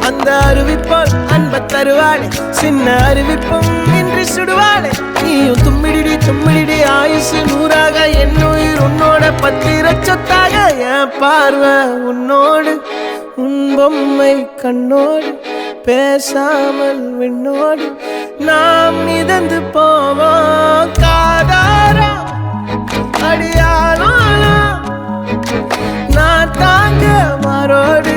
அந்த அறிவிப்போல் அன்ப தருவாளே சின்ன அறிவிப்பும் இன்று சுடுவாளே நீயும் தும்மிடி ஆயுசு 100ஆக என் உயிர் உன்னோட பத்திர சொத்தாக என் பார்வை உன்னோடு உன் பொம்மை கண்ணோடு பேசாமல் விண்ணோடு நாம் மிதந்து போவோம் காதாரா அடியானாலும் நான் தாங்க மாறோடு